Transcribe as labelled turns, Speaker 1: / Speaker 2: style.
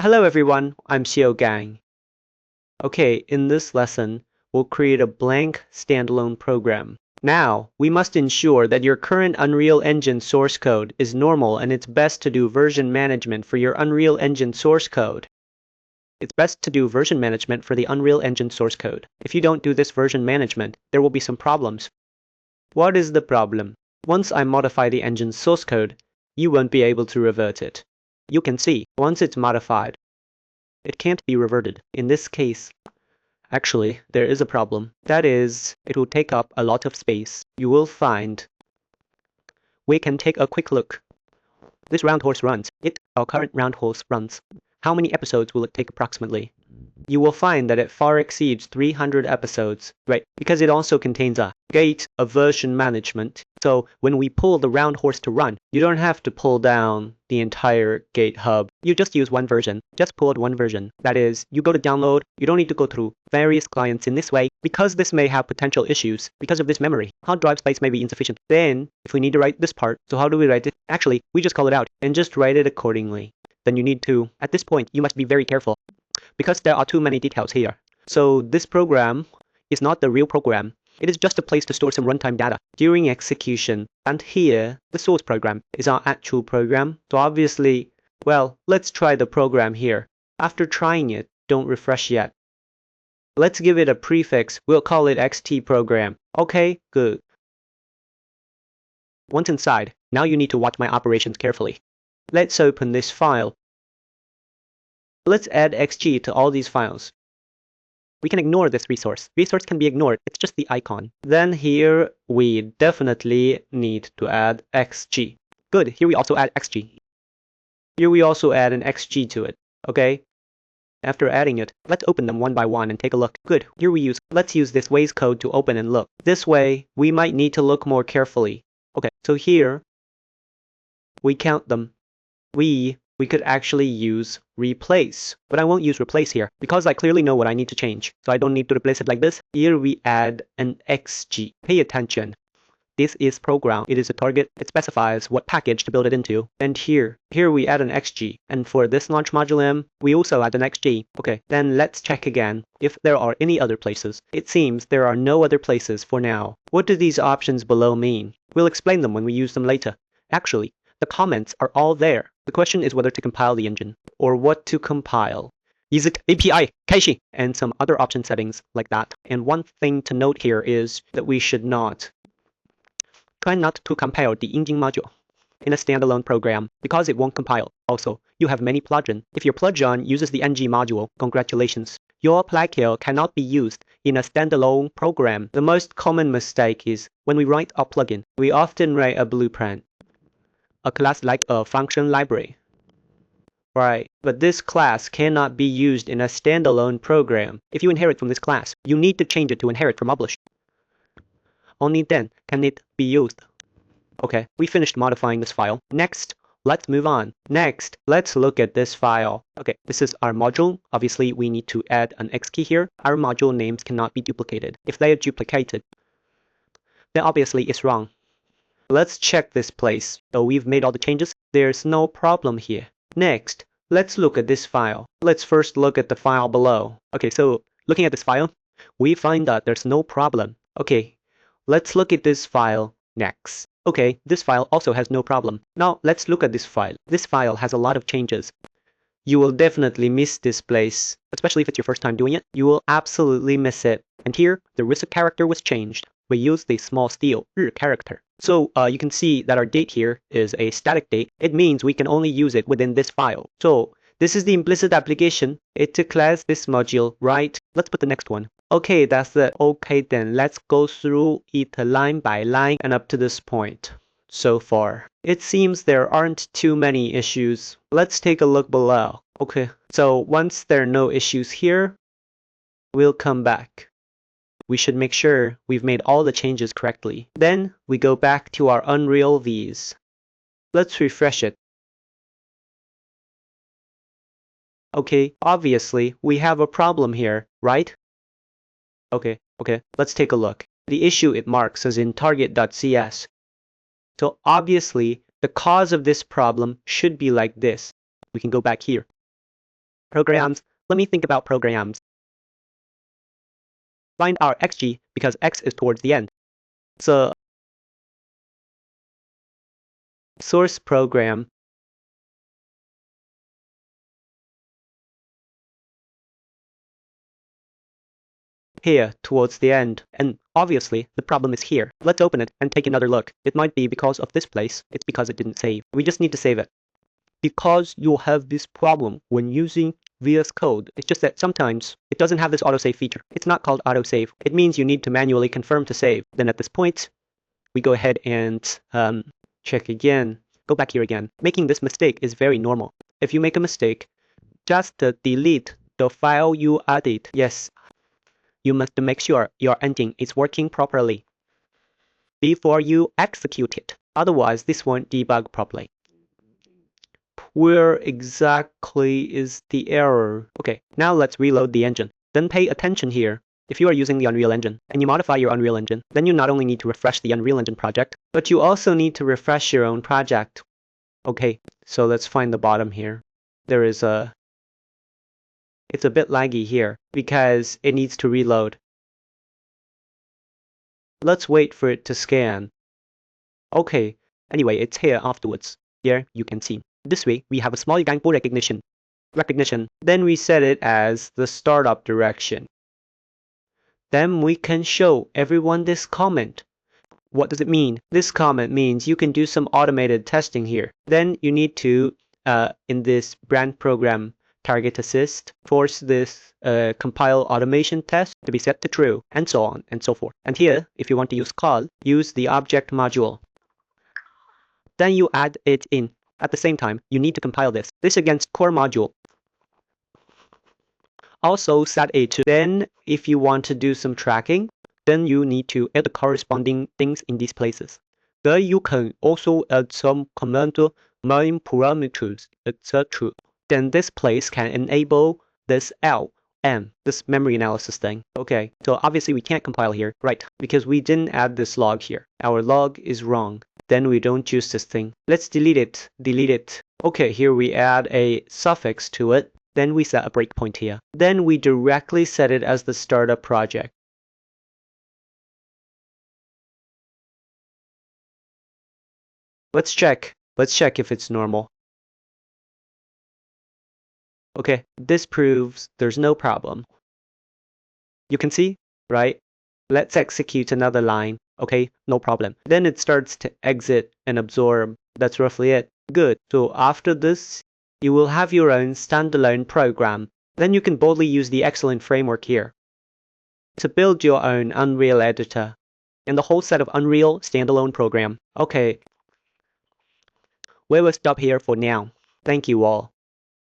Speaker 1: Hello everyone, I'm Xiao Gang. Okay, in this lesson, we'll create a blank standalone program. Now, we must ensure that your current Unreal Engine source code is normal, and it's best to do version management for your Unreal Engine source code. It's best to do version management for the Unreal Engine source code. If you don't do this version management, there will be some problems. What is the problem? Once I modify the engine's source code, you won't be able to revert it. You can see, once it's modified, it can't be reverted. In this case, actually, there is a problem. That is, it will take up a lot of space. You will find we can take a quick look. This round horse runs. Our current round horse runs. How many episodes will it take approximately? You will find that it far exceeds 300 episodes, right? Because it also contains a gate of version management. So when we pull the round horse to run, you don't have to pull down the entire gate hub. You just use one version. Just pull one version. That is, you go to download. You don't need to go through various clients in this way, because this may have potential issues because of this memory. Hard drive space may be insufficient. Then, if we need to write this part, so how do we write it? Actually, we just call it out and just write it accordingly. Then you need to, at this point, you must be very careful, because there are too many details here. So this program is not the real program. It is just a place to store some runtime data during execution. And here, the source program is our actual program. So obviously, well, let's try the program here. After trying it, don't refresh yet. Let's give it a prefix. We'll call it XT program. Okay, good. Once inside, now you need to watch my operations carefully. Let's open this file. Let's add XG to all these files. We can ignore this resource. Resource can be ignored. It's just the icon. Then here we definitely need to add XG. Good. Here we also add XG. Here we also add an XG to it. Okay. After adding it, let's open them one by one and take a look. Good. Here let's use this Waze code to open and look. This way, we might need to look more carefully. Okay. So here we count them. We could actually use replace, but I won't use replace here because I clearly know what I need to change, so I don't need to replace it like this. Here we add an XG. Pay attention. This is program. It is a target. It specifies what package to build it into. And here we add an XG. And for this launch module M, we also add an XG. Okay, then let's check again if there are any other places. It seems there are no other places for now. What do these options below mean? We'll explain them when we use them later. Actually, the comments are all there. The question is whether to compile the engine or what to compile. Is it API, cache, and some other option settings like that. And one thing to note here is that we should try not to compile the engine module in a standalone program because it won't compile. Also, you have many plugins. If your plugin uses the ng module, congratulations. Your plugin cannot be used in a standalone program. The most common mistake is when we write a plugin, we often write a blueprint. A class like a function library. Right, but this class cannot be used in a standalone program. If you inherit from this class, you need to change it to inherit from publish. Only then can it be used. Okay, we finished modifying this file. Next, let's move on. Next, let's look at this file. Okay, this is our module. Obviously, we need to add an X key here. Our module names cannot be duplicated. If they are duplicated, then obviously it's wrong. Let's check this place. So we've made all the changes. There's no problem here. Next, let's look at this file. Let's first look at the file below. Okay, so looking at this file, we find that there's no problem. Okay, let's look at this file next. Okay, this file also has no problem. Now, let's look at this file. This file has a lot of changes. You will definitely miss this place, especially if it's your first time doing it. You will absolutely miss it. And here, the receipt character was changed. We use the small steel 日 character. So you can see that our date here is a static date. It means we can only use it within this file. So this is the implicit application. It's a class this module, right? Let's put the next one. Okay, that's it. Okay, then let's go through it line by line and up to this point. So far, it seems there aren't too many issues. Let's take a look below. Okay, so once there are no issues here, we'll come back. We should make sure we've made all the changes correctly. Then we go back to our Unreal Vs. Let's refresh it. Okay, obviously we have a problem here, right? Okay, let's take a look. The issue it marks is in Target.cs. So obviously the cause of this problem should be like this. We can go back here. Programs. Let me think about programs. Find our xg because x is towards the end. So source program. Here towards the end, and obviously the problem is here. Let's open it and take another look. It might be because of this place. It's because it didn't save. We just need to save it. Because you'll have this problem when using VS Code. It's just that sometimes it doesn't have this autosave feature. It's not called autosave. It means you need to manually confirm to save. Then at this point, we go ahead and check again. Go back here again. Making this mistake is very normal. If you make a mistake, just delete the file you added. Yes, you must make sure your ending is working properly before you execute it. Otherwise, this won't debug properly. Where exactly is the error? Okay, now let's reload the engine. Then pay attention here. If you are using the Unreal Engine and you modify your Unreal Engine, then you not only need to refresh the Unreal Engine project, but you also need to refresh your own project. Okay, so let's find the bottom here. It's a bit laggy here because it needs to reload. Let's wait for it to scan. Okay, anyway, it's here afterwards. Here you can see. This way, we have a small example recognition. Then we set it as the startup direction. Then we can show everyone this comment. What does it mean? This comment means you can do some automated testing here. Then you need to, in this BlankProgram target assist, force this compile automation test to be set to true, and so on and so forth. And here, if you want to use call, use the object module. Then you add it in. At the same time, you need to compile this. This against core module. Also set it to. Then if you want to do some tracking, then you need to add the corresponding things in these places. Then you can also add some command main parameters, etc. Then this place can enable this LM, this memory analysis thing. Okay, so obviously we can't compile here, right? Because we didn't add this log here. Our log is wrong. Then we don't use this thing. Let's delete it. Okay, here we add a suffix to it. Then we set a breakpoint here. Then we directly set it as the startup project. Let's check if it's normal. Okay, this proves there's no problem. You can see, right? Let's execute another line. Okay, no problem. Then it starts to exit and absorb. That's roughly it. Good. So after this, you will have your own standalone program. Then you can boldly use the excellent framework here to build your own Unreal editor and the whole set of Unreal standalone program. Okay, we will stop here for now. Thank you all.